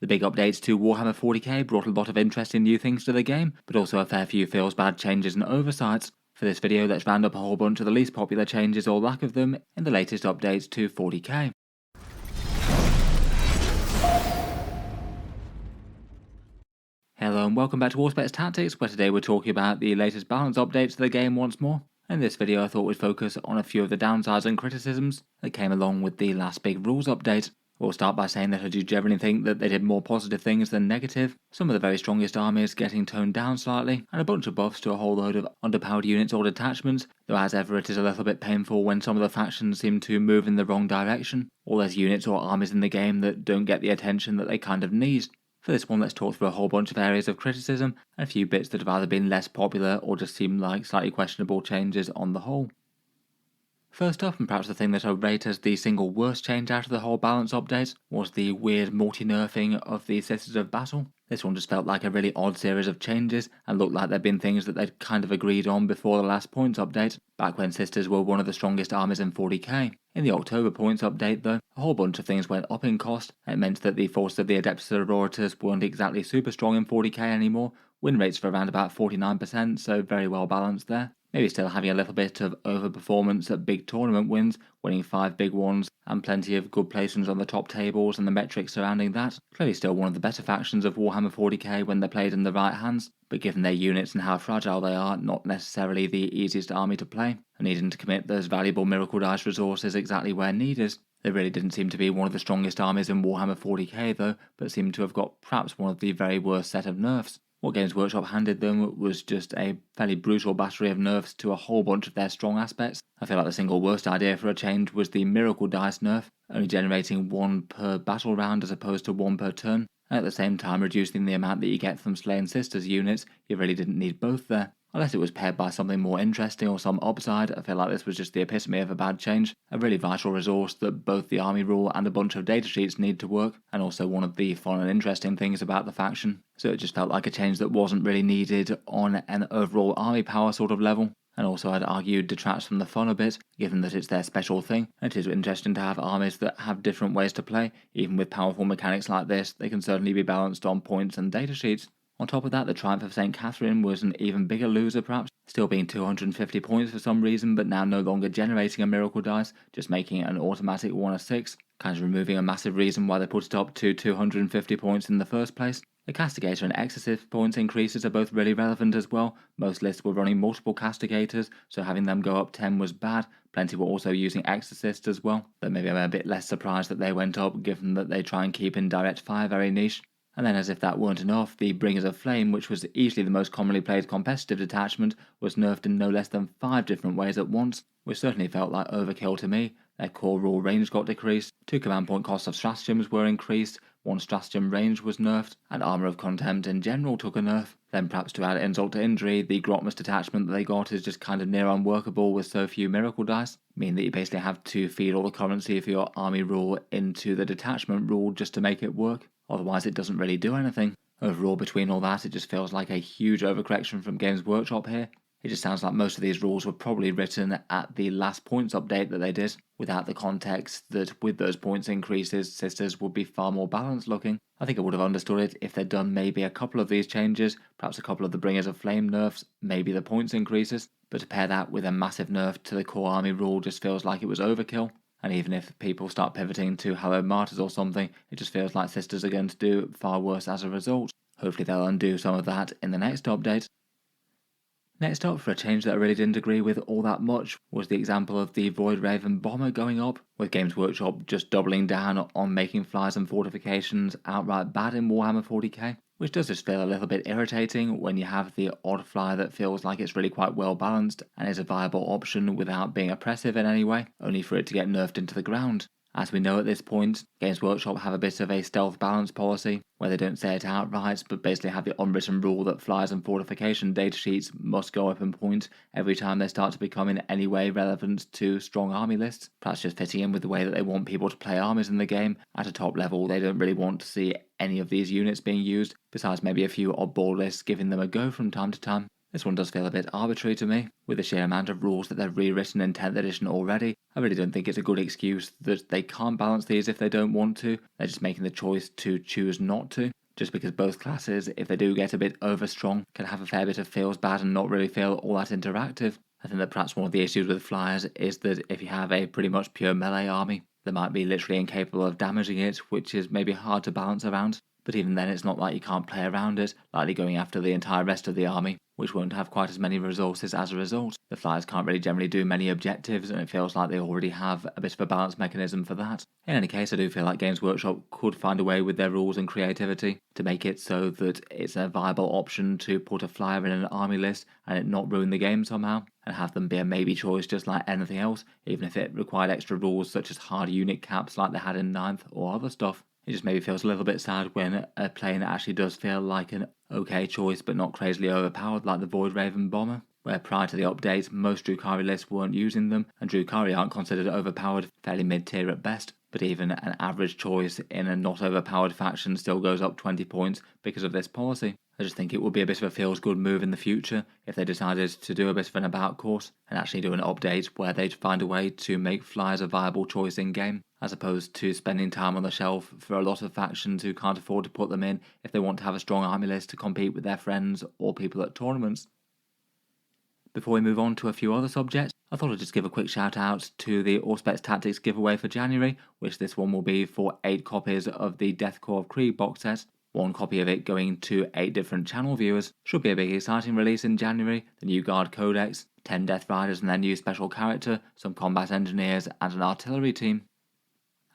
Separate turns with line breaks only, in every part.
The big updates to Warhammer 40k brought a lot of interesting new things to the game, but also a fair few feels bad changes and oversights. For this video, let's round up a whole bunch of the least popular changes or lack of them in the latest updates to 40k. Hello and welcome back to Auspex Tactics, where today we're talking about the latest balance updates to the game once more. In this video I thought we'd focus on a few of the downsides and criticisms that came along with the last big rules update. We'll start by saying that I do generally think that they did more positive things than negative, some of the very strongest armies getting toned down slightly, and a bunch of buffs to a whole load of underpowered units or detachments, though as ever it is a little bit painful when some of the factions seem to move in the wrong direction, or there's units or armies in the game that don't get the attention that they kind of need. For this one, let's talk through a whole bunch of areas of criticism, and a few bits that have either been less popular or just seem like slightly questionable changes on the whole. First up, and perhaps the thing that I would rate as the single worst change out of the whole balance update, was the weird multi-nerfing of the Sisters of Battle. This one just felt like a really odd series of changes, and looked like there'd been things that they'd kind of agreed on before the last points update, back when Sisters were one of the strongest armies in 40k. In the October points update though, a whole bunch of things went up in cost, and it meant that the forces of the Adepta Sororitas weren't exactly super strong in 40k anymore, win rates for around about 49%, so very well balanced there. Maybe still having a little bit of overperformance at big tournament wins, winning 5 big ones, and plenty of good placements on the top tables and the metrics surrounding that. Clearly still one of the better factions of Warhammer 40k when they're played in the right hands, but given their units and how fragile they are, not necessarily the easiest army to play, and needing to commit those valuable miracle dice resources exactly where needed. They really didn't seem to be one of the strongest armies in Warhammer 40k though, but seemed to have got perhaps one of the very worst set of nerfs. What Games Workshop handed them was just a fairly brutal battery of nerfs to a whole bunch of their strong aspects. I feel like the single worst idea for a change was the Miracle Dice nerf, only generating 1 per battle round as opposed to 1 per turn, and at the same time reducing the amount that you get from Slain Sisters units. You really didn't need both there. Unless it was paired by something more interesting or some upside, I feel like this was just the epitome of a bad change, a really vital resource that both the army rule and a bunch of datasheets need to work, and also one of the fun and interesting things about the faction. So it just felt like a change that wasn't really needed on an overall army power sort of level, and also I'd argue detracts from the fun a bit, given that it's their special thing. It is interesting to have armies that have different ways to play. Even with powerful mechanics like this, they can certainly be balanced on points and datasheets. On top of that, the Triumph of St. Catherine was an even bigger loser perhaps, still being 250 points for some reason, but now no longer generating a miracle dice, just making it an automatic 1 of 6, kind of removing a massive reason why they put it up to 250 points in the first place. The Castigator and Exorcist points increases are both really relevant as well. Most lists were running multiple Castigators, so having them go up 10 was bad. Plenty were also using Exorcist as well, but maybe I'm a bit less surprised that they went up, given that they try and keep indirect fire very niche. And then, as if that weren't enough, the Bringers of Flame, which was easily the most commonly played competitive detachment, was nerfed in no less than 5 different ways at once, which certainly felt like overkill to me. Their core rule range got decreased, 2 command point costs of stratagems were increased, 1 stratagem range was nerfed, and Armour of Contempt in general took a nerf. Then perhaps to add insult to injury, the Grotmus detachment that they got is just kind of near unworkable with so few miracle dice, meaning that you basically have to feed all the currency for your army rule into the detachment rule just to make it work. Otherwise it doesn't really do anything. Overall, between all that, it just feels like a huge overcorrection from Games Workshop here. It just sounds like most of these rules were probably written at the last points update that they did, without the context that with those points increases, Sisters would be far more balanced looking. I think I would have understood it if they'd done maybe a couple of these changes, perhaps a couple of the Bringers of Flame nerfs, maybe the points increases, but to pair that with a massive nerf to the core army rule just feels like it was overkill. And even if people start pivoting to Hallowed Martyrs or something, it just feels like Sisters are going to do far worse as a result. Hopefully they'll undo some of that in the next update. Next up, for a change that I really didn't agree with all that much, was the example of the Void Raven Bomber going up, with Games Workshop just doubling down on making flyers and fortifications outright bad in Warhammer 40k, which does just feel a little bit irritating when you have the odd flyer that feels like it's really quite well balanced and is a viable option without being oppressive in any way, only for it to get nerfed into the ground. As we know at this point, Games Workshop have a bit of a stealth balance policy, where they don't say it outright, but basically have the unwritten rule that flyers and fortification datasheets must go up in point every time they start to become in any way relevant to strong army lists, perhaps just fitting in with the way that they want people to play armies in the game. At a top level, they don't really want to see any of these units being used, besides maybe a few oddball lists giving them a go from time to time. This one does feel a bit arbitrary to me, with the sheer amount of rules that they've rewritten in 10th edition already. I really don't think it's a good excuse that they can't balance these if they don't want to. They're just making the choice to choose not to. Just because both classes, if they do get a bit over strong, can have a fair bit of feels bad and not really feel all that interactive. I think that perhaps one of the issues with flyers is that if you have a pretty much pure melee army, they might be literally incapable of damaging it, which is maybe hard to balance around. But even then, it's not like you can't play around it, likely going after the entire rest of the army, which won't have quite as many resources as a result. The flyers can't really generally do many objectives, and it feels like they already have a bit of a balance mechanism for that. In any case, I do feel like Games Workshop could find a way with their rules and creativity to make it so that it's a viable option to put a flyer in an army list and it not ruin the game somehow, and have them be a maybe choice just like anything else, even if it required extra rules such as hard unit caps like they had in 9th or other stuff. It just maybe feels a little bit sad when a plane actually does feel like an okay choice but not crazily overpowered like the Void Raven Bomber, where prior to the update most Drukhari lists weren't using them, and Drukhari aren't considered overpowered, fairly mid-tier at best, but even an average choice in a not overpowered faction still goes up 20 points because of this policy. I just think it would be a bit of a feels-good move in the future if they decided to do a bit of an about course and actually do an update where they'd find a way to make flyers a viable choice in-game, as opposed to spending time on the shelf for a lot of factions who can't afford to put them in if they want to have a strong army list to compete with their friends or people at tournaments. Before we move on to a few other subjects, I thought I'd just give a quick shout out to the Auspex Tactics giveaway for January, which this one will be for 8 copies of the Deathcore of Krieg box set. 1 copy of it going to 8 different channel viewers. Should be a big exciting release in January. The new Guard Codex, 10 Death Riders and their new special character, some combat engineers and an artillery team.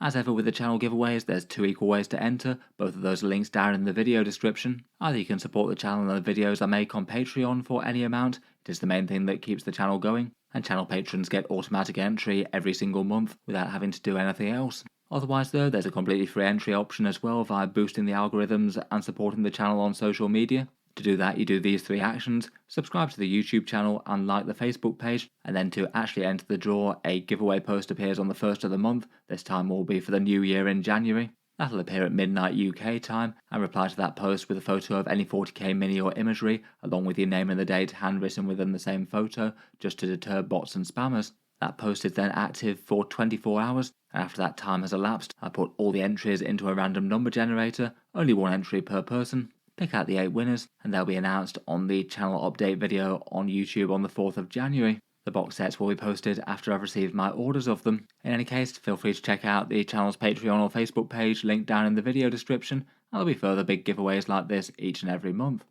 As ever with the channel giveaways, there's 2 equal ways to enter, both of those links down in the video description. Either you can support the channel and the videos I make on Patreon for any amount, it is the main thing that keeps the channel going, and channel patrons get automatic entry every single month without having to do anything else. Otherwise though, there's a completely free entry option as well via boosting the algorithms and supporting the channel on social media. To do that, you do these 3 actions: subscribe to the YouTube channel and like the Facebook page, and then to actually enter the draw, a giveaway post appears on the 1st of the month. This time will be for the new year in January. That'll appear at midnight UK time, and reply to that post with a photo of any 40k mini or imagery, along with your name and the date handwritten within the same photo, just to deter bots and spammers. That post is then active for 24 hours, and after that time has elapsed, I put all the entries into a random number generator, only 1 entry per person. Pick out the 8 winners, and they'll be announced on the channel update video on YouTube on the 4th of January. The box sets will be posted after I've received my orders of them. In any case, feel free to check out the channel's Patreon or Facebook page linked down in the video description, and there'll be further big giveaways like this each and every month.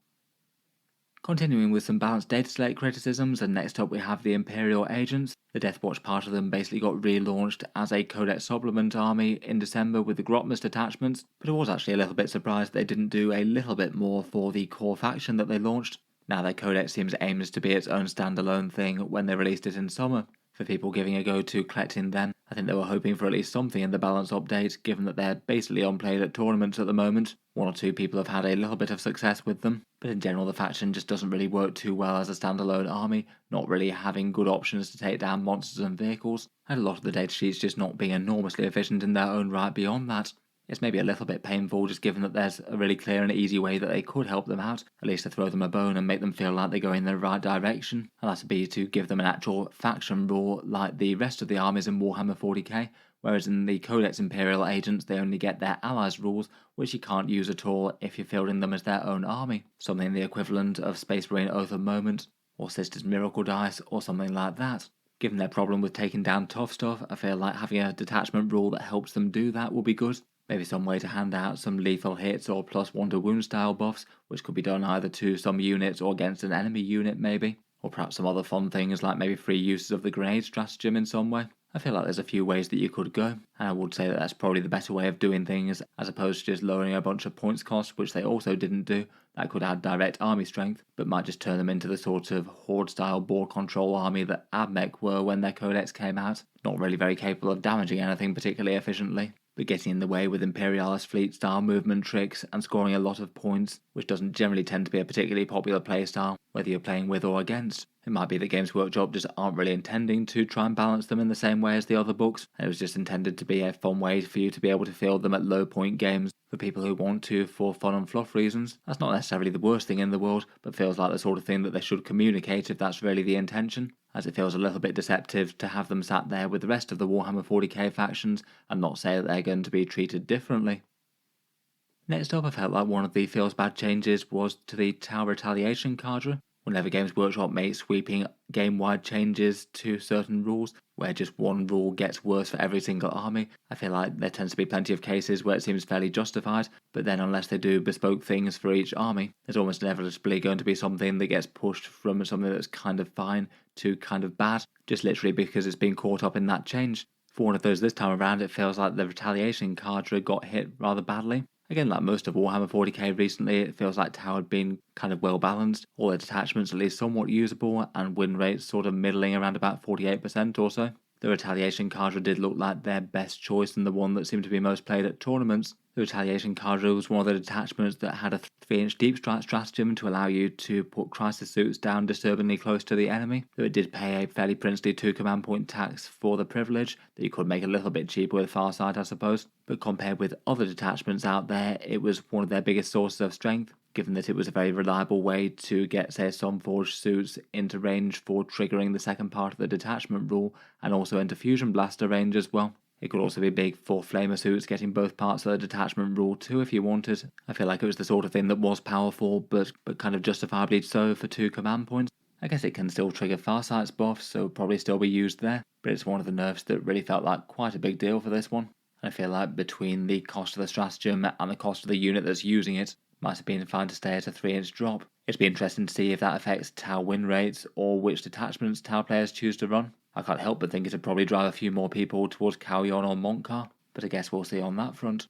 Continuing with some balanced dataslate criticisms, and next up we have the Imperial Agents. The Deathwatch part of them basically got relaunched as a Codex supplement army in December with the Grotmust detachments, but I was actually a little bit surprised they didn't do a little bit more for the core faction that they launched. Now their Codex seems aimed to be its own standalone thing when they released it in summer. For people giving a go to collecting them, I think they were hoping for at least something in the balance update, given that they're basically unplayed at tournaments at the moment. 1 or 2 people have had a little bit of success with them, but in general the faction just doesn't really work too well as a standalone army, not really having good options to take down monsters and vehicles, and a lot of the datasheets just not being enormously efficient in their own right beyond that. It's maybe a little bit painful just given that there's a really clear and easy way that they could help them out, at least to throw them a bone and make them feel like they're going in the right direction, and that would be to give them an actual faction rule like the rest of the armies in Warhammer 40k, whereas in the Codex Imperial Agents they only get their allies rules, which you can't use at all if you're fielding them as their own army, something the equivalent of Space Marine Oath of Moment, or Sisters Miracle Dice, or something like that. Given their problem with taking down tough stuff, I feel like having a detachment rule that helps them do that will be good. Maybe some way to hand out some lethal hits or +1 to wound style buffs, which could be done either to some units or against an enemy unit maybe, or perhaps some other fun things like maybe free uses of the grenade stratagem in some way. I feel like there's a few ways that you could go, and I would say that that's probably the better way of doing things, as opposed to just lowering a bunch of points cost, which they also didn't do. That could add direct army strength, but might just turn them into the sort of horde-style board control army that Abmech were when their codex came out, not really very capable of damaging anything particularly efficiently, but getting in the way with Imperialist fleet-style movement tricks and scoring a lot of points, which doesn't generally tend to be a particularly popular playstyle, whether you're playing with or against. It might be that Games Workshop just aren't really intending to try and balance them in the same way as the other books, and it was just intended to be a fun way for you to be able to field them at low point games For people who want to for fun and fluff reasons, that's not necessarily the worst thing in the world, but feels like the sort of thing that they should communicate if that's really the intention, as it feels a little bit deceptive to have them sat there with the rest of the Warhammer 40k factions and not say that they're going to be treated differently. Next up, I felt like one of the feels bad changes was to the Tau Retaliation Cadre. Whenever Games Workshop makes sweeping game-wide changes to certain rules, where just one rule gets worse for every single army, I feel like there tends to be plenty of cases where it seems fairly justified, but then unless they do bespoke things for each army, there's almost inevitably going to be something that gets pushed from something that's kind of fine to kind of bad, just literally because it's been caught up in that change. For one of those this time around, it feels like the Retaliation Cadre got hit rather badly. Again, like most of Warhammer 40k recently, it feels like Tau had been kind of well balanced, all the detachments at least somewhat usable, and win rates sort of middling around about 48% or so. The Retaliation Cadre did look like their best choice and the one that seemed to be most played at tournaments. The Retaliation Cadre was one of the detachments that had a 3-inch deep strike stratagem to allow you to put crisis suits down disturbingly close to the enemy, though it did pay a fairly princely 2 command point tax for the privilege that you could make a little bit cheaper with Farsight, I suppose. But compared with other detachments out there, it was one of their biggest sources of strength, given that it was a very reliable way to get, say, some forged suits into range for triggering the second part of the detachment rule, and also into fusion blaster range as well. It could also be big for flamer suits getting both parts of the detachment rule too if you wanted. I feel like it was the sort of thing that was powerful, but kind of justifiably so for 2 command points. I guess it can still trigger Farsight's buffs, so probably still be used there, but it's one of the nerfs that really felt like quite a big deal for this one. I feel like between the cost of the stratagem and the cost of the unit that's using it, might have been fine to stay at a 3-inch drop. It'd be interesting to see if that affects Tau win rates or which detachments Tau players choose to run. I can't help but think it'd probably drive a few more people towards Kauyon or Montcar, but I guess we'll see on that front.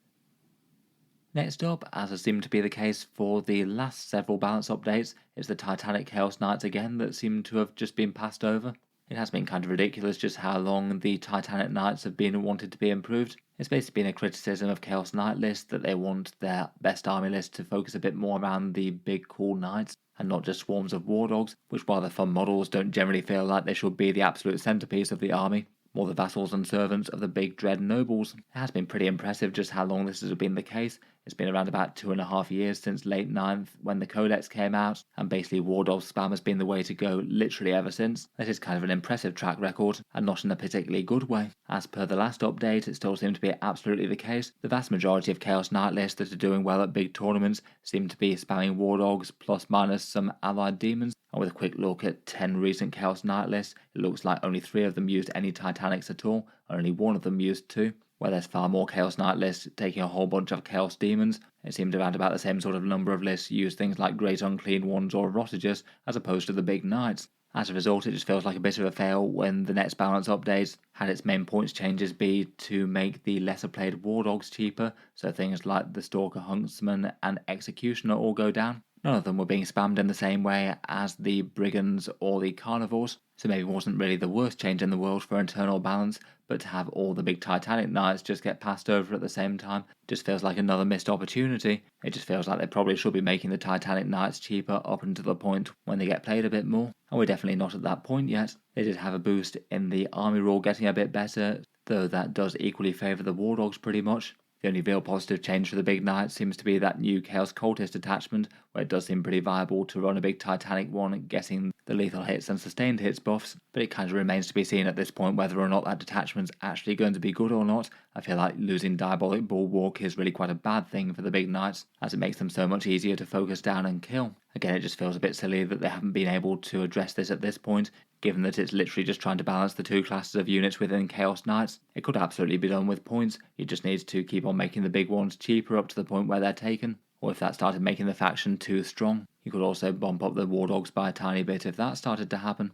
Next up, as has seemed to be the case for the last several balance updates, is the Titanic Chaos Knights again that seem to have just been passed over. It has been kind of ridiculous just how long the Titanic Knights have been wanted to be improved. It's basically been a criticism of Chaos Knight list that they want their best army list to focus a bit more around the big cool knights and not just swarms of war dogs, which while they're fun models don't generally feel like they should be the absolute centerpiece of the army, more the vassals and servants of the big dread nobles. It has been pretty impressive just how long this has been the case. It's been around about 2.5 years since late 9th when the Codex came out, and basically war dog spam has been the way to go literally ever since. This is kind of an impressive track record, and not in a particularly good way. As per the last update, it still seems to be absolutely the case. The vast majority of Chaos Knight lists that are doing well at big tournaments seem to be spamming war dogs plus minus some allied demons. And with a quick look at 10 recent Chaos Knight lists, it looks like only 3 of them used any Titanics at all, and only 1 of them used 2. Where there's far more Chaos Knight lists taking a whole bunch of Chaos Demons, it seemed around about the same sort of number of lists use things like Great Unclean Ones or Rotages as opposed to the big Knights. As a result, it just feels like a bit of a fail when the next balance update had its main points changes be to make the lesser played War Dogs cheaper, so things like the Stalker Huntsman and Executioner all go down. None of them were being spammed in the same way as the Brigands or the Carnivores, so maybe it wasn't really the worst change in the world for internal balance, but to have all the big Titanic Knights just get passed over at the same time just feels like another missed opportunity. It just feels like they probably should be making the Titanic Knights cheaper up until the point when they get played a bit more, and we're definitely not at that point yet. They did have a boost in the army rule getting a bit better, though that does equally favour the War Dogs pretty much. The only real positive change for the big knights seems to be that new Chaos Cultist attachment, where it does seem pretty viable to run a big Titanic one, getting the lethal hits and sustained hits buffs, but it kind of remains to be seen at this point whether or not that detachment's actually going to be good or not. I feel like losing Diabolic Bulwark is really quite a bad thing for the big knights, as it makes them so much easier to focus down and kill. Again, it just feels a bit silly that they haven't been able to address this at this point, given that it's literally just trying to balance the 2 classes of units within Chaos Knights. It could absolutely be done with points, it just needs to keep on making the big ones cheaper up to the point where they're taken, or if that started making the faction too strong. You could also bump up the War Dogs by a tiny bit if that started to happen.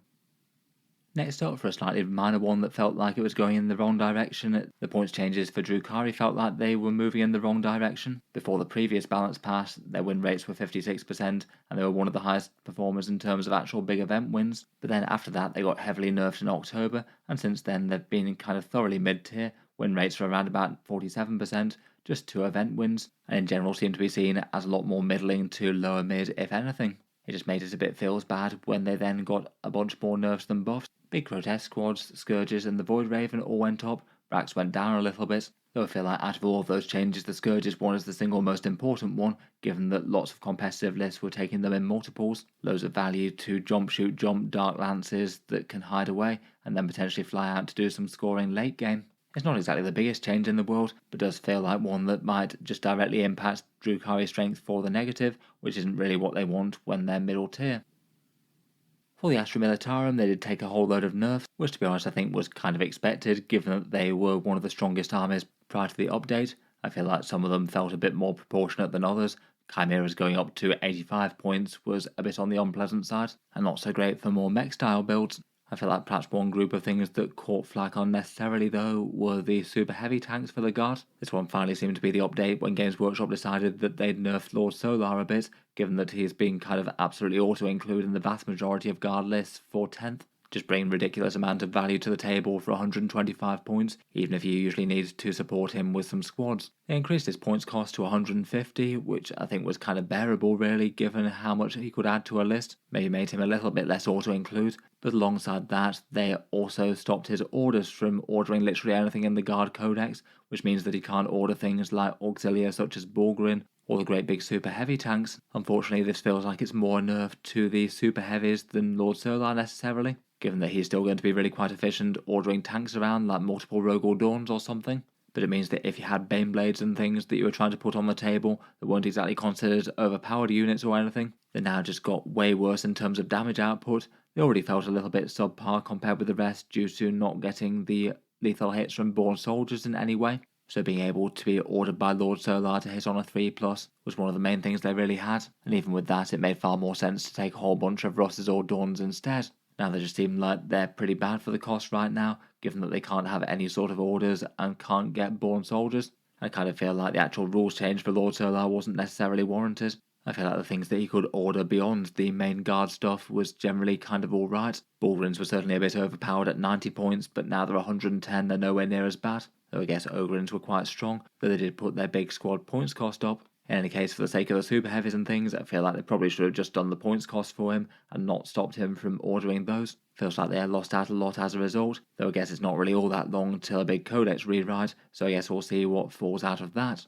Next up, for a slightly minor one that felt like it was going in the wrong direction, the points changes for Drukhari felt like they were moving in the wrong direction. Before the previous balance pass, their win rates were 56%, and they were one of the highest performers in terms of actual big event wins. But then after that, they got heavily nerfed in October, and since then they've been kind of thoroughly mid-tier. Win rates are around about 47%, just 2 event wins, and in general seem to be seen as a lot more middling to lower mid if anything. It just made it a bit feels bad when they then got a bunch more nerfs than buffs. Big Grotesque Squads, Scourges and the Void Raven all went up, Rax went down a little bit, Though I feel like out of all of those changes, the Scourge's one is the single most important one, given that lots of competitive lists were taking them in multiples, loads of value to jump, shoot, jump, dark lances that can hide away, and then potentially fly out to do some scoring late game. It's not exactly the biggest change in the world, but does feel like one that might just directly impact Drukhari's strength for the negative, which isn't really what they want when they're middle tier. For the Astra Militarum, they did take a whole load of nerfs, which to be honest I think was kind of expected, given that they were one of the strongest armies prior to the update. I feel like some of them felt a bit more proportionate than others. Chimera's going up to 85 points was a bit on the unpleasant side, and not so great for more mech style builds. I feel like perhaps one group of things that caught flack unnecessarily though were the super heavy tanks for the guard. This one finally seemed to be the update when Games Workshop decided that they'd nerfed Lord Solar a bit, given that he's been kind of absolutely auto-included in the vast majority of guard lists for 10th. Just bringing ridiculous amount of value to the table for 125 points, even if you usually need to support him with some squads. They increased his points cost to 150, which I think was kind of bearable really, given how much he could add to a list. Maybe made him a little bit less auto-include, but alongside that, they also stopped his orders from ordering literally anything in the Guard Codex, which means that he can't order things like auxilia such as Bulgarin, or the great big super heavy tanks. Unfortunately, this feels like it's more nerfed to the super heavies than Lord Solar necessarily, given that he's still going to be really quite efficient ordering tanks around like multiple Rogue or Dawns or something. But it means that if you had Baneblades and things that you were trying to put on the table that weren't exactly considered overpowered units or anything, they now just got way worse in terms of damage output. They already felt a little bit subpar compared with the rest due to not getting the lethal hits from Born Soldiers in any way. So being able to be ordered by Lord Solar to hit on a 3+ was one of the main things they really had, and even with that it made far more sense to take a whole bunch of Russes or Dawns instead. Now they just seem like they're pretty bad for the cost right now, given that they can't have any sort of orders and can't get Born Soldiers. I kind of feel like the actual rules change for Lord Solar wasn't necessarily warranted. I feel like the things that he could order beyond the main guard stuff was generally kind of alright. Bulgarins were certainly a bit overpowered at 90 points, but now they're 110, they're nowhere near as bad. Though I guess Ogrins were quite strong, though they did put their big squad points cost up. In any case, for the sake of the super heavies and things, I feel like they probably should have just done the points cost for him and not stopped him from ordering those. Feels like they lost out a lot as a result, though I guess it's not really all that long till a big codex rewrite, so I guess we'll see what falls out of that.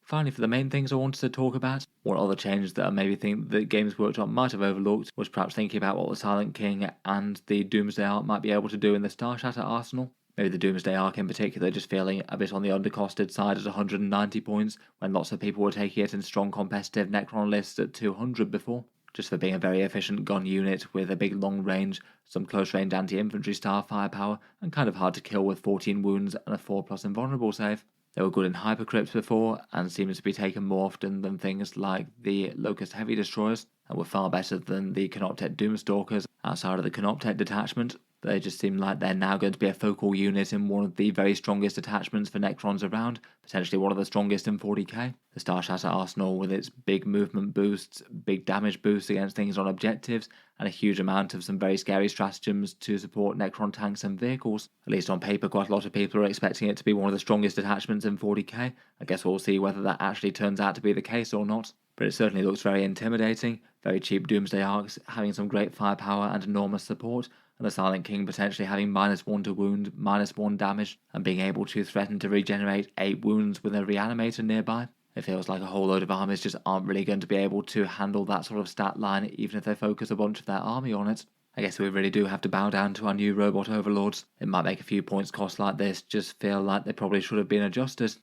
Finally, for the main things I wanted to talk about, one other change that I maybe think that Games Workshop might have overlooked was perhaps thinking about what the Silent King and the Doomsday Arc might be able to do in the Starshatter arsenal. Maybe the Doomsday Arc in particular just feeling a bit on the undercosted side at 190 points, when lots of people were taking it in strong competitive Necron lists at 200 before, just for being a very efficient gun unit with a big long range, some close range anti-infantry style firepower, and kind of hard to kill with 14 wounds and a 4+ invulnerable save. They were good in Hypercrypts before, and seemed to be taken more often than things like the Locust Heavy Destroyers, and were far better than the Canoptek Doomstalkers outside of the Canoptek detachment. They just seem like they're now going to be a focal unit in one of the very strongest attachments for Necrons around, potentially one of the strongest in 40k. The Starshatter arsenal with its big movement boosts, big damage boosts against things on objectives, and a huge amount of some very scary stratagems to support Necron tanks and vehicles. At least on paper, quite a lot of people are expecting it to be one of the strongest attachments in 40k. I guess we'll see whether that actually turns out to be the case or not. But it certainly looks very intimidating, very cheap Doomsday Arcs, having some great firepower and enormous support, and the Silent King potentially having -1 to wound, -1 damage, and being able to threaten to regenerate 8 wounds with a reanimator nearby. It feels like a whole load of armies just aren't really going to be able to handle that sort of stat line, even if they focus a bunch of their army on it. I guess we really do have to bow down to our new robot overlords. It might make a few points cost like this just feel like they probably should have been adjusted.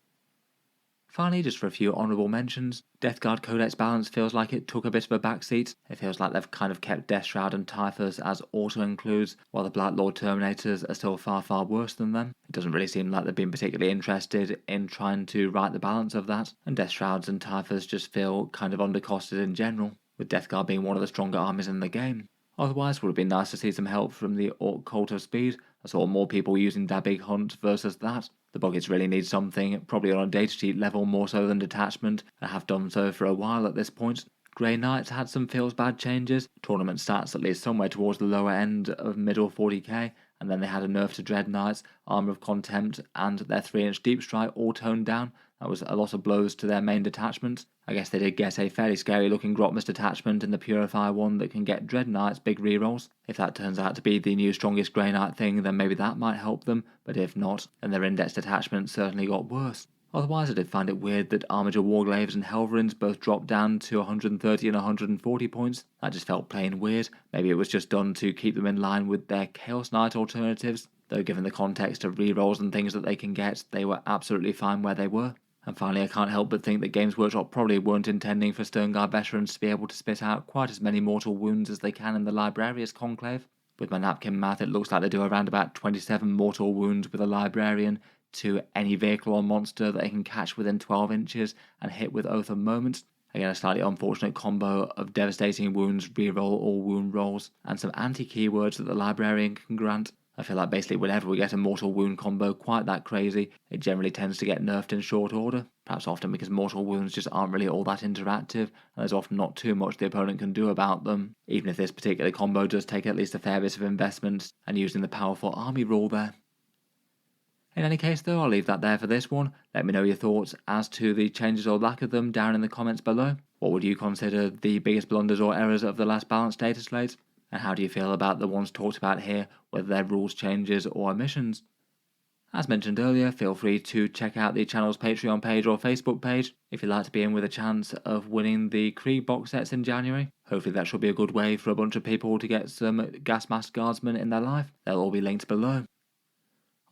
Finally, just for a few honourable mentions, Death Guard Codex balance feels like it took a bit of a backseat. It feels like they've kind of kept Death Shroud and Typhus as auto-includes, while the Black Lord Terminators are still far, far worse than them. It doesn't really seem like they've been particularly interested in trying to right the balance of that, and Death Shrouds and Typhus just feel kind of undercosted in general, with Death Guard being one of the stronger armies in the game. Otherwise, would have been nice to see some help from the Orc Cult of Speed. I saw more people using Dabbig Hunt versus that. The buckets really need something, probably on a datasheet level more so than detachment, and have done so for a while at this point. Grey Knights had some feels bad changes, tournament stats at least somewhere towards the lower end of middle 40k, and then they had a nerf to Dread Knights, Armour of Contempt, and their 3-inch Deep Strike all toned down. That was a lot of blows to their main detachments. I guess they did get a fairly scary looking Grotmus detachment in the Purifier one that can get Dread Knight's big rerolls. If that turns out to be the new strongest Grey Knight thing, then maybe that might help them, but if not, then their index detachment certainly got worse. Otherwise, I did find it weird that Armiger Warglaves and Helverins both dropped down to 130 and 140 points. That just felt plain weird. Maybe it was just done to keep them in line with their Chaos Knight alternatives, though given the context of rerolls and things that they can get, they were absolutely fine where they were. And finally, I can't help but think that Games Workshop probably weren't intending for Sternguard veterans to be able to spit out quite as many mortal wounds as they can in the Librarius Conclave. With my napkin math, it looks like they do around about 27 mortal wounds with a Librarian to any vehicle or monster that they can catch within 12 inches and hit with Oath of Moments. Again, a slightly unfortunate combo of devastating wounds, reroll all wound rolls, and some anti-keywords that the Librarian can grant. I feel like basically whenever we get a mortal wound combo quite that crazy, it generally tends to get nerfed in short order. Perhaps often because mortal wounds just aren't really all that interactive, and there's often not too much the opponent can do about them, even if this particular combo does take at least a fair bit of investment and using the powerful army rule there. In any case though, I'll leave that there for this one. Let me know your thoughts as to the changes or lack of them down in the comments below. What would you consider the biggest blunders or errors of the last balanced data slate? And how do you feel about the ones talked about here, whether they're rules changes or omissions? As mentioned earlier, feel free to check out the channel's Patreon page or Facebook page if you'd like to be in with a chance of winning the Krieg box sets in January. Hopefully that should be a good way for a bunch of people to get some gas mask guardsmen in their life. They'll all be linked below.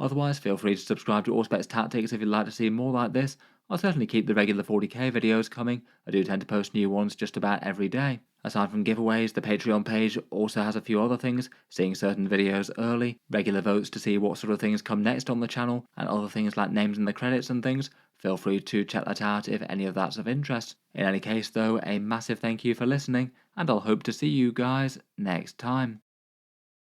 Otherwise, feel free to subscribe to Auspex Tactics if you'd like to see more like this. I'll certainly keep the regular 40k videos coming. I do tend to post new ones just about every day. Aside from giveaways, the Patreon page also has a few other things, seeing certain videos early, regular votes to see what sort of things come next on the channel, and other things like names in the credits and things. Feel free to check that out if any of that's of interest. In any case though, a massive thank you for listening, and I'll hope to see you guys next time.